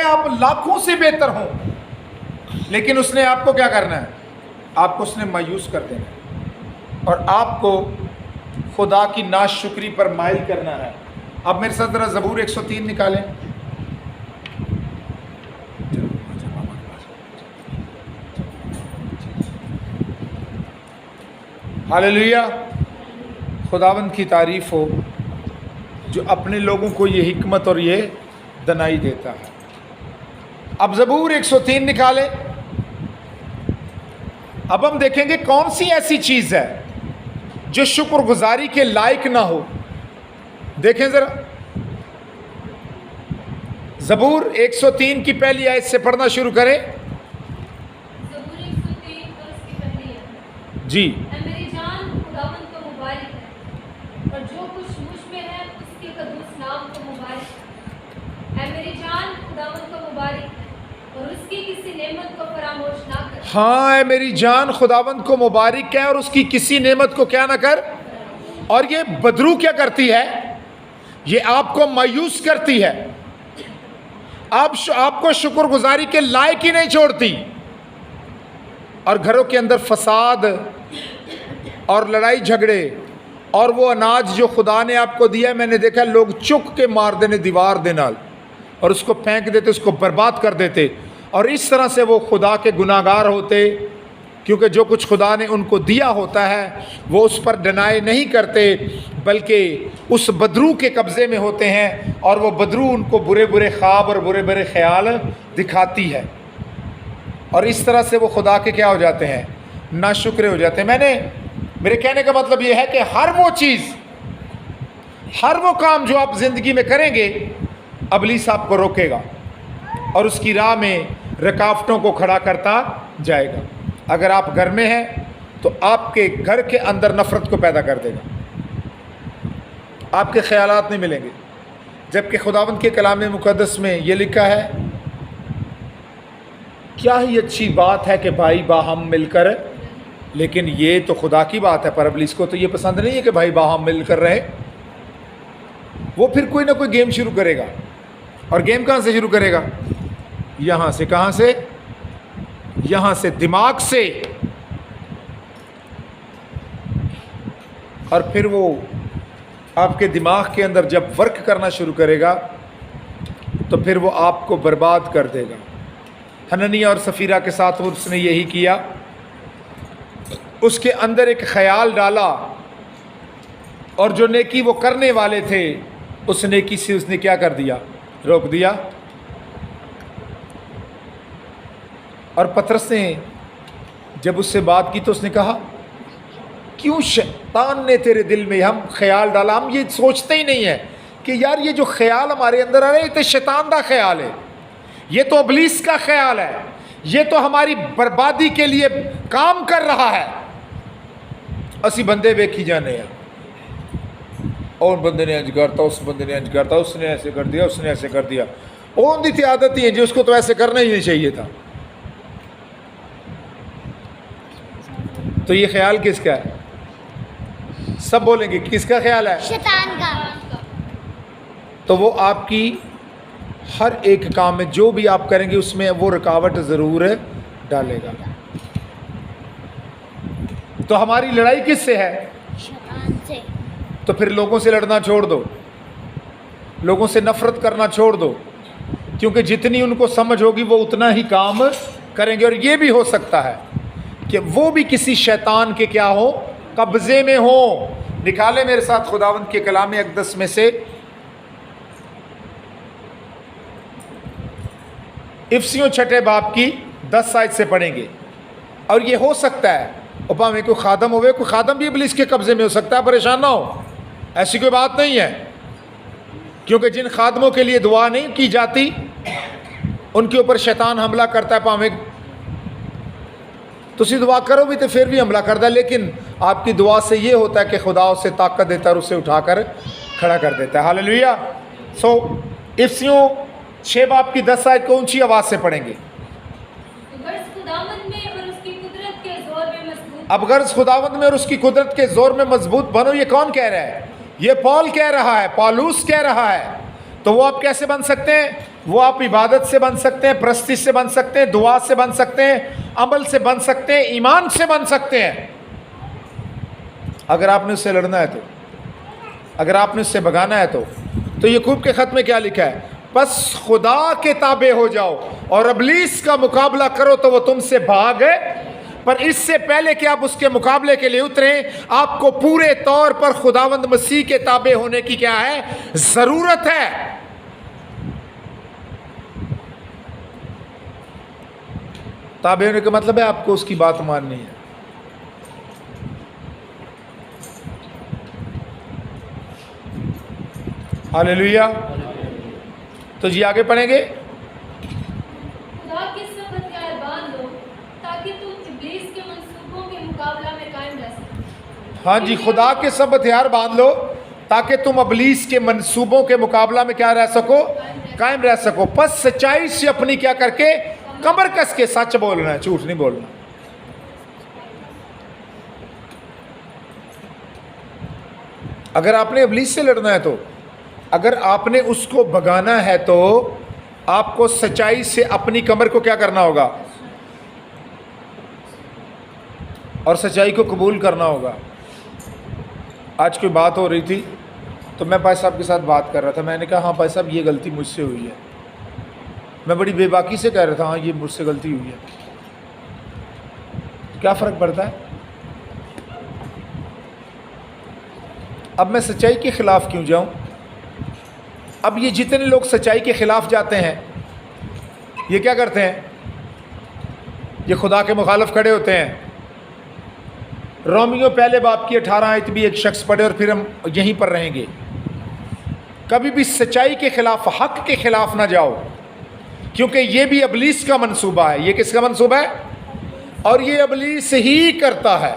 آپ لاکھوں سے بہتر ہوں، لیکن اس نے آپ کو کیا کرنا ہے؟ آپ کو اس نے مایوس کر دینا ہے اور آپ کو خدا کی ناشکری پر مائل کرنا ہے۔ اب میرے ساتھ ذرا زبور 103 نکالیں۔ ہاللیلویہ، خداوند کی تعریف ہو جو اپنے لوگوں کو یہ حکمت اور یہ دنائی دیتا ہے۔ اب زبور 103 نکالیں۔ اب ہم دیکھیں گے کون سی ایسی چیز ہے جو شکر گزاری کے لائق نہ ہو۔ دیکھیں ذرا زبور 103 کی پہلی آیت سے پڑھنا شروع کریں۔ زبور 103 اور اس کی پہلی آیت۔ جی، اے میری جان خداوند کو مبارک ہے، اور جو کچھ مجھ میں ہے اس کے قدوس نام کو مبارک ہے۔ اے میری جان خداوند کو مبارک ہے، اور اس کی کسی نعمت کو فراموش نہ کر۔ ہاں، اے میری جان خداوند کو مبارک ہے اور اس کی کسی نعمت کو کیا نہ کر۔ اور یہ بدرو کیا کرتی ہے؟ یہ آپ کو مایوس کرتی ہے، آپ کو شکر گزاری کے لائق ہی نہیں چھوڑتی، اور گھروں کے اندر فساد اور لڑائی جھگڑے، اور وہ اناج جو خدا نے آپ کو دیا ہے، میں نے دیکھا لوگ چک کے مار دینے دیوار دے نال اور اس کو پھینک دیتے، اس کو برباد کر دیتے، اور اس طرح سے وہ خدا کے گناہ گار ہوتے، کیونکہ جو کچھ خدا نے ان کو دیا ہوتا ہے وہ اس پر ڈنائی نہیں کرتے، بلکہ اس بدرو کے قبضے میں ہوتے ہیں، اور وہ بدرو ان کو برے برے خواب اور برے برے خیال دکھاتی ہے، اور اس طرح سے وہ خدا کے کیا ہو جاتے ہیں؟ ناشکرے ہو جاتے ہیں۔ میرے کہنے کا مطلب یہ ہے کہ ہر وہ چیز، ہر وہ کام جو آپ زندگی میں کریں گے، ابلیس آپ کو روکے گا اور اس کی راہ میں رکاوٹوں کو کھڑا کرتا جائے گا۔ اگر آپ گھر میں ہیں تو آپ کے گھر کے اندر نفرت کو پیدا کر دے گا، آپ کے خیالات نہیں ملیں گے، جبکہ خداوند کے کلام مقدس میں یہ لکھا ہے، کیا ہی اچھی بات ہے کہ بھائی باہم مل کر، لیکن یہ تو خدا کی بات ہے، پر ابلیس کو تو یہ پسند نہیں ہے کہ بھائی باہم مل کر رہے۔ وہ پھر کوئی نہ کوئی گیم شروع کرے گا، اور گیم کہاں سے شروع کرے گا؟ یہاں سے۔ کہاں سے؟ یہاں سے، دماغ سے، اور پھر وہ آپ کے دماغ کے اندر جب ورک کرنا شروع کرے گا تو پھر وہ آپ کو برباد کر دے گا۔ حننیہ اور سفیرہ کے ساتھ اس نے یہی کیا، اس کے اندر ایک خیال ڈالا، اور جو نیکی وہ کرنے والے تھے اس نیکی سے اس نے کیا کر دیا؟ روک دیا۔ اور پطرس نے جب اس سے بات کی تو اس نے کہا، کیوں شیطان نے تیرے دل میں ہم خیال ڈالا؟ ہم یہ سوچتے ہی نہیں ہے کہ یار یہ جو خیال ہمارے اندر آ رہا ہے یہ تو شیطان کا خیال ہے، یہ تو ابلیس کا خیال ہے، یہ تو ہماری بربادی کے لیے کام کر رہا ہے۔ اسی بندے ویکھی جانے ہیں، اور بندے نے انج کرتا، اس بندے نے انج کرتا، اس نے ایسے کر دیا، اس نے ایسے کر دیا، اون دی تھی عادت ہی ہے جی، اس کو تو ایسے کرنا ہی نہیں چاہیے تھا۔ تو یہ خیال کس کا ہے؟ سب بولیں گے کس کا خیال ہے؟ شیطان کا۔ تو وہ آپ کی ہر ایک کام میں جو بھی آپ کریں گے اس میں وہ رکاوٹ ضرور ڈالے گا۔ تو ہماری لڑائی کس سے ہے؟ شیطان سے۔ تو پھر لوگوں سے لڑنا چھوڑ دو، لوگوں سے نفرت کرنا چھوڑ دو، کیونکہ جتنی ان کو سمجھ ہوگی وہ اتنا ہی کام کریں گے، اور یہ بھی ہو سکتا ہے کہ وہ بھی کسی شیطان کے کیا ہو؟ قبضے میں ہو۔ نکالے میرے ساتھ خداوند کے کلام اقدس میں سے افسیوں 6 باب کی 10 آیت سے پڑھیں گے، اور یہ ہو سکتا ہے اوپا میں کوئی خادم ہوئے، کوئی خادم بھی ابلیس کے قبضے میں ہو سکتا ہے، پریشان نہ ہو، ایسی کوئی بات نہیں ہے، کیونکہ جن خادموں کے لیے دعا نہیں کی جاتی ان کے اوپر شیطان حملہ کرتا ہے، پاویں تسی دعا کرو بھی تو پھر بھی حملہ کرتا ہے، لیکن آپ کی دعا سے یہ ہوتا ہے کہ خدا اسے طاقت دیتا ہے اور اسے اٹھا کر کھڑا کر دیتا ہے۔ ہاللیلویہ۔ افسیوں 6 باب کی 10 آیت کو اونچی آواز سے پڑھیں گے۔ اب غرض خداوند میں اور اس کی قدرت کے زور میں مضبوط بنو، یہ کون کہہ رہا ہے؟ یہ پال کہہ رہا ہے، پالوس کہہ رہا ہے۔ تو وہ آپ کیسے بن سکتے ہیں؟ وہ آپ عبادت سے بن سکتے ہیں، پرستی سے بن سکتے ہیں، دعا سے بن سکتے ہیں، عمل سے بن سکتے ہیں، ایمان سے بن سکتے ہیں، اگر آپ نے اس سے لڑنا ہے تو، اگر آپ نے اس سے بھگانا ہے تو یعقوب کے خط میں کیا لکھا ہے؟ بس خدا کے تابع ہو جاؤ اور ابلیس کا مقابلہ کرو تو وہ تم سے بھاگ ہے، پر اس سے پہلے کہ آپ اس کے مقابلے کے لیے اتریں، آپ کو پورے طور پر خداوند مسیح کے تابع ہونے کی کیا ہے؟ ضرورت ہے۔ تابع ہونے کا مطلب ہے آپ کو اس کی بات ماننی ہے۔ ہاللیلویہ۔ تو جی آگے پڑھیں گے۔ خدا کے سب ہتھیار باندھ لو تاکہ تم ابلیس کے منصوبوں کے مقابلہ میں قائم رہ سکو۔ ہاں جی، خدا کے سب ہتھیار باندھ لو تاکہ تم ابلیس کے منصوبوں کے مقابلہ میں کیا رہ سکو؟ قائم رہ سکو۔ پس سچائی سے اپنی کیا کر کے؟ کمر کس کے، سچ بولنا ہے، جھوٹ نہیں بولنا۔ اگر آپ نے ابلیس سے لڑنا ہے تو، اگر آپ نے اس کو بھگانا ہے تو آپ کو سچائی سے اپنی کمر کو کیا کرنا ہوگا؟ اور سچائی کو قبول کرنا ہوگا۔ آج کوئی بات ہو رہی تھی تو میں بھائی صاحب کے ساتھ بات کر رہا تھا، میں نے کہا ہاں بھائی صاحب یہ غلطی مجھ سے ہوئی ہے، میں بڑی بے باکی سے کہہ رہا تھا ہاں یہ مجھ سے غلطی ہوئی ہے۔ کیا فرق پڑتا ہے؟ اب میں سچائی کے خلاف کیوں جاؤں؟ اب یہ جتنے لوگ سچائی کے خلاف جاتے ہیں یہ کیا کرتے ہیں؟ یہ خدا کے مخالف کھڑے ہوتے ہیں۔ رومیو پہلے باب کی 18 آیت بھی ایک شخص پڑھے اور پھر ہم یہیں پر رہیں گے۔ کبھی بھی سچائی کے خلاف، حق کے خلاف نہ جاؤ، کیونکہ یہ بھی ابلیس کا منصوبہ ہے۔ یہ کس کا منصوبہ ہے؟ اور یہ ابلیس ہی کرتا ہے۔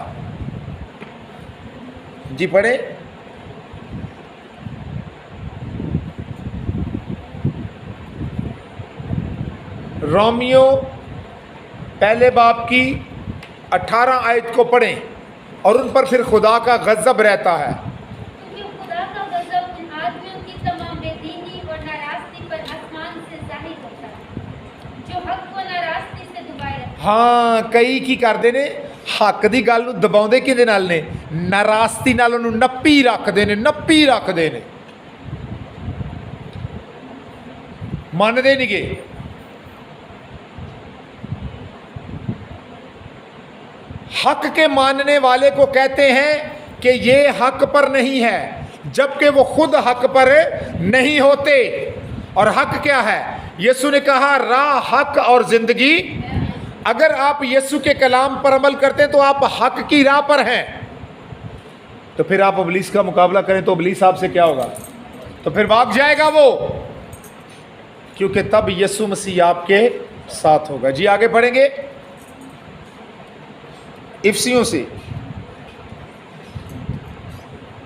جی پڑھیں۔ رومیو پہلے باب کی 18 آیت کو پڑھیں اور ان پر پھر خدا کا غضب رہتا ہے۔ کیونکہ خدا کا غضب ان آدمیوں کی تمام بے دینی اور ناراستی پر آسمان سے ظاہر ہوتا ہے، جو حق کو ناراستی سے دبائے رکھتے ہیں۔ ہاں کئی کی کر دینے حق دی گل نو دباؤندے کدے نال نے؟ ناراستی نال انہوں نپی رکھ دینے، نپی رکھ دینے، مان دے نہیں گے۔ حق کے ماننے والے کو کہتے ہیں کہ یہ حق پر نہیں ہے، جبکہ وہ خود حق پر نہیں ہوتے۔ اور حق کیا ہے؟ یسوع نے کہا راہ، حق اور زندگی۔ اگر آپ یسوع کے کلام پر عمل کرتے ہیں تو آپ حق کی راہ پر ہیں، تو پھر آپ ابلیس کا مقابلہ کریں تو ابلیس آپ سے کیا ہوگا؟ تو پھر بھاگ جائے گا وہ، کیونکہ تب یسوع مسیح آپ کے ساتھ ہوگا۔ جی آگے پڑھیں گے افسیوں سے۔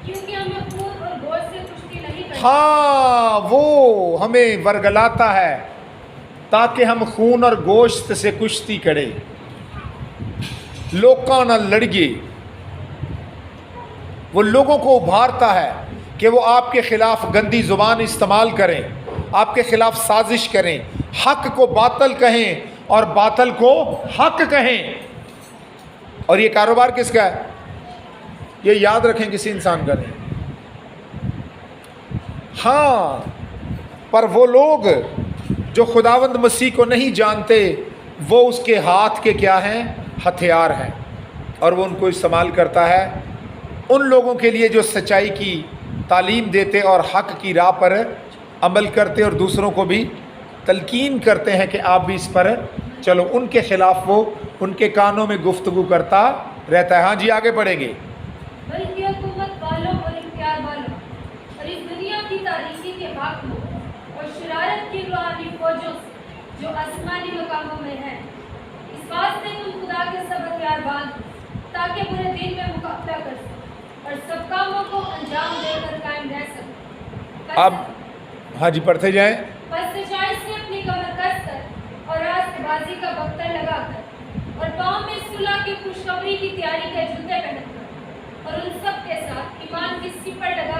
کیونکہ ہمیں خون اور گوشت سے کشتی نہیں کرنی۔ ہاں وہ ہمیں ورگلاتا ہے تاکہ ہم خون اور گوشت سے کشتی کریں، لوکاں نہ لڑیے۔ وہ لوگوں کو ابھارتا ہے کہ وہ آپ کے خلاف گندی زبان استعمال کریں، آپ کے خلاف سازش کریں، حق کو باطل کہیں اور باطل کو حق کہیں۔ اور یہ کاروبار کس کا ہے؟ یہ یاد رکھیں کسی انسان کا نہیں۔ ہاں پر وہ لوگ جو خداوند مسیح کو نہیں جانتے وہ اس کے ہاتھ کے کیا ہیں؟ ہتھیار ہیں، اور وہ ان کو استعمال کرتا ہے ان لوگوں کے لیے جو سچائی کی تعلیم دیتے اور حق کی راہ پر عمل کرتے اور دوسروں کو بھی تلقین کرتے ہیں کہ آپ بھی اس پر چلو۔ ان کے خلاف وہ ان کے کانوں میں گفتگو کرتا رہتا ہے۔ ہاں جی آگے بڑھیں گے۔ بلکہ حکومت والوں اور اختیار والوں اور اس دنیا کی تاریکی کے حاکموں اور شرارت کی روحانی فوجوں سے جو آسمانی مقاموں میں ہیں، اس واسطے تم خدا کے سب ہتھیار باندھو تاکہ برے دن میں مقابلہ کر سکو اور سب کاموں کو انجام دے کر قائم رہ سکو۔ اب ہاں جی پڑھتے جائیں۔ پس سچائی سے اپنی کمر کس کر اور راست بازی کا بختر لگا کر اور پاؤں میں صلح کی خوشخبری کی تیاری کے جوتے پہن کر اور ان سب کے ساتھ ایمان کی سپر لگا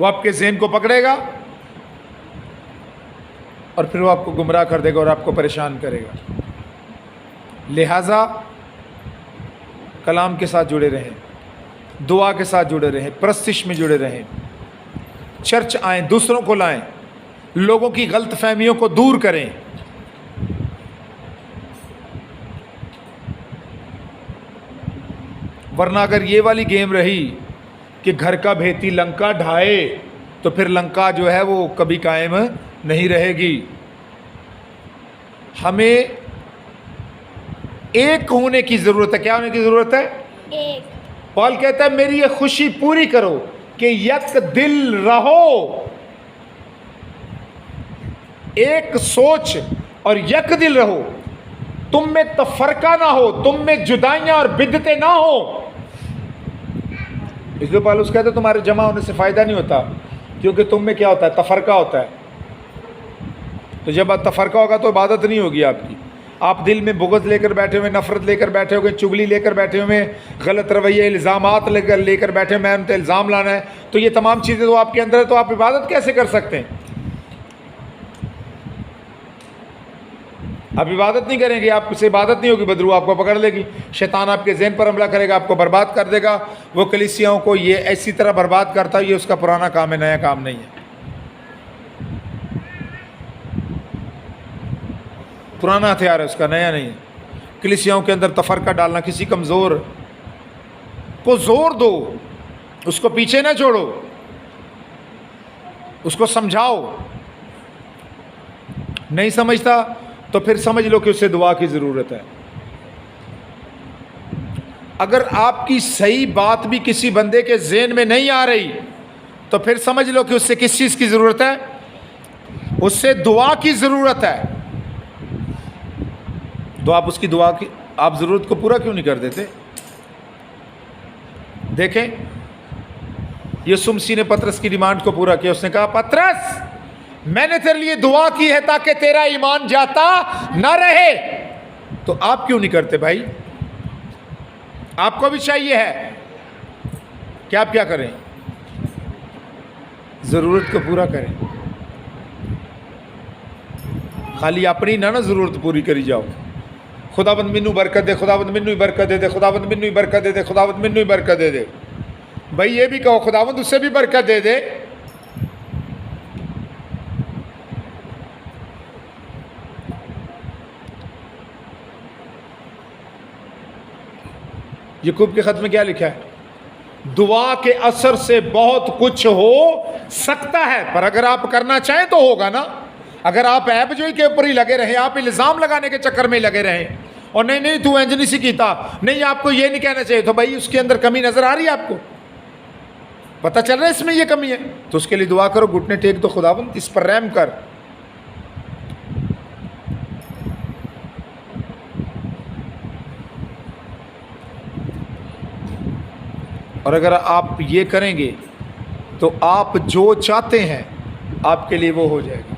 وہ آپ کے ذہن کو پکڑے گا اور پھر وہ آپ کو گمراہ کر دے گا اور آپ کو پریشان کرے گا. لہٰذا کلام کے ساتھ جڑے رہیں, دعا کے ساتھ جڑے رہیں, پرستش میں جڑے رہیں, چرچ آئیں, دوسروں کو لائیں, لوگوں کی غلط فہمیوں کو دور کریں. ورنہ اگر یہ والی گیم رہی کہ گھر کا بھیتی لنکا ڈھائے تو پھر لنکا جو ہے وہ کبھی قائم نہیں رہے گی. ہمیں ایک ہونے کی ضرورت ہے. کیا ہونے کی ضرورت ہے؟ ایک. پال کہتا ہے میری یہ خوشی پوری کرو کہ یک دل رہو, ایک سوچ اور یک دل رہو, تم میں تفرقہ نہ ہو, تم میں جدائیاں اور بدعتیں نہ ہو. اس لیے پالوس کہتا ہے تمہارے جمع ہونے سے فائدہ نہیں ہوتا, کیونکہ تم میں کیا ہوتا ہے؟ تفرقہ ہوتا ہے. تو جب تفرقہ ہوگا تو عبادت نہیں ہوگی آپ کی. آپ دل میں بغض لے کر بیٹھے ہوئے, نفرت لے کر بیٹھے ہوئے, چگلی لے کر بیٹھے ہوئے, غلط رویے, الزامات لے کر بیٹھے ہوئے, میں ان پہ الزام لانا ہے, تو یہ تمام چیزیں تو آپ کے اندر ہے, تو آپ عبادت کیسے کر سکتے ہیں؟ آپ عبادت نہیں کریں گے, آپ سے عبادت نہیں ہوگی, بدرو آپ کو پکڑ لے گی, شیطان آپ کے ذہن پر حملہ کرے گا, آپ کو برباد کر دے گا. وہ کلیسیاؤں کو یہ ایسی طرح برباد کرتا ہے, یہ اس کا پرانا کام ہے, نیا کام نہیں ہے. پرانا ہتھیار ہے اس کا, نیا نہیں ہے. کلیسیاؤں کے اندر تفرقہ ڈالنا, کسی کمزور کو زور دو, اس کو پیچھے نہ چھوڑو, اس کو سمجھاؤ. نہیں سمجھتا تو پھر سمجھ لو کہ اسے دعا کی ضرورت ہے. اگر آپ کی صحیح بات بھی کسی بندے کے ذہن میں نہیں آ رہی تو پھر سمجھ لو کہ اس سے کس چیز کی ضرورت ہے؟ اس سے دعا کی ضرورت ہے. تو آپ اس کی دعا کی, آپ ضرورت کو پورا کیوں نہیں کر دیتے؟ دیکھیں یسوع مسیح نے پطرس کی ڈیمانڈ کو پورا کیا. اس نے کہا پطرس میں نے تیرے لیے دعا کی ہے تاکہ تیرا ایمان جاتا نہ رہے. تو آپ کیوں نہیں کرتے بھائی؟ آپ کو بھی چاہیے ہے کہ آپ کیا کریں؟ ضرورت کو پورا کریں. خالی اپنی نہ ضرورت پوری کری جاؤ. خداوند منو برکت دے, خداوند منو برکت دے دے, خداوند منو برکت دے دے, خداوند منو برکت دے دے. بھائی یہ بھی کہو خداوند اس سے بھی برکت دے دے. یعقوب کے خط میں کیا لکھا ہے؟ دعا کے اثر سے بہت کچھ ہو سکتا ہے, پر اگر آپ کرنا چاہیں تو ہوگا نا. اگر آپ عیب جوئی کے اوپر ہی لگے رہیں, آپ الزام لگانے کے چکر میں لگے رہیں, اور نہیں تو انج نہیں سی کیتا, نہیں آپ کو یہ نہیں کہنا چاہیے, تو بھائی اس کے اندر کمی نظر آ رہی ہے, آپ کو پتہ چل رہا ہے اس میں یہ کمی ہے, تو اس کے لیے دعا کرو, گھٹنے ٹیک دو, خداوند اس پر رحم کر. اور اگر آپ یہ کریں گے تو آپ جو چاہتے ہیں آپ کے لیے وہ ہو جائے گا.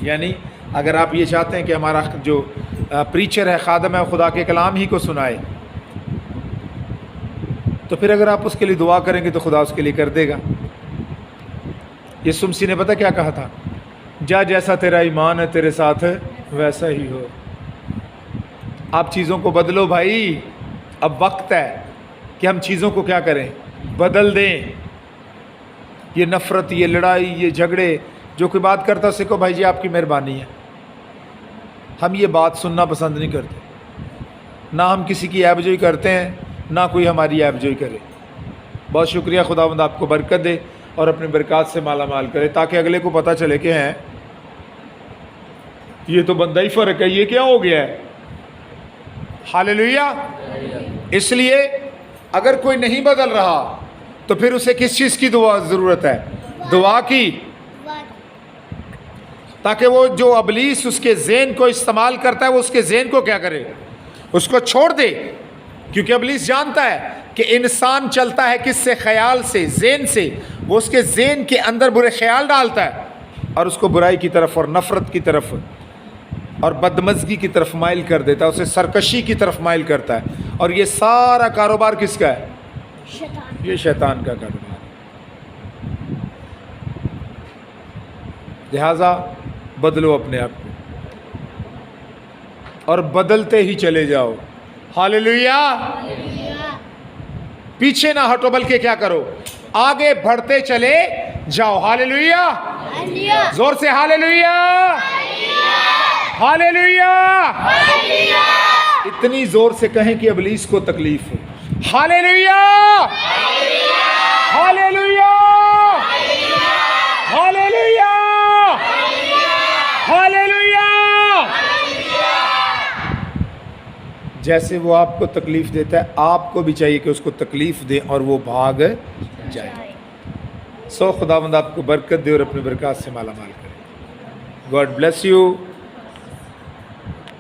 یعنی اگر آپ یہ چاہتے ہیں کہ ہمارا جو پریچر ہے, خادم ہے, خدا کے کلام ہی کو سنائے, تو پھر اگر آپ اس کے لیے دعا کریں گے تو خدا اس کے لیے کر دے گا. یسوع مسیح نے پتہ کیا کہا تھا؟ جا جیسا تیرا ایمان ہے تیرے ساتھ ویسا ہی ہو. آپ چیزوں کو بدلو بھائی, اب وقت ہے کہ ہم چیزوں کو کیا کریں؟ بدل دیں. یہ نفرت, یہ لڑائی, یہ جھگڑے, جو کوئی بات کرتا اسے کو بھائی جی آپ کی مہربانی ہے, ہم یہ بات سننا پسند نہیں کرتے. نہ ہم کسی کی عیب جوئی کرتے ہیں, نہ کوئی ہماری عیب جوئی کرے. بہت شکریہ, خداوند آپ کو برکت دے اور اپنی برکات سے مالا مال کرے, تاکہ اگلے کو پتہ چلے کہ ہیں یہ تو بندہ ہی فرق ہے, یہ کیا ہو گیا ہے. ہاللیلویا. اس لیے اگر کوئی نہیں بدل رہا تو پھر اسے کس چیز کی دعا ضرورت ہے؟ دعا کی, تاکہ وہ جو ابلیس اس کے ذہن کو استعمال کرتا ہے وہ اس کے ذہن کو کیا کرے؟ اس کو چھوڑ دے. کیونکہ ابلیس جانتا ہے کہ انسان چلتا ہے کس سے؟ خیال سے, ذہن سے. وہ اس کے ذہن کے اندر برے خیال ڈالتا ہے اور اس کو برائی کی طرف اور نفرت کی طرف اور بدمزگی کی طرف مائل کر دیتا ہے, اسے سرکشی کی طرف مائل کرتا ہے. اور یہ سارا کاروبار کس کا ہے؟ شیطان. یہ شیطان کا کاروبار ہے. لہٰذا بدلو اپنے آپ کو اور بدلتے ہی چلے جاؤ. ہاللیلویا. پیچھے نہ ہٹو بلکہ کیا کرو, آگے بڑھتے چلے جاؤ. ہاللیلویا. زور سے ہاللیلویا. ہاللیلویا. اتنی زور سے کہیں کہ ابلیس کو تکلیف ہو. ہاللیلویا. ہاللیلویا. ہاللیلویا. ہاللیلویا. جیسے وہ آپ کو تکلیف دیتا ہے, آپ کو بھی چاہیے کہ اس کو تکلیف دیں اور وہ بھاگ جائے. خداوند آپ کو برکت دے اور اپنی برکات سے مالا مال کرے. God bless you.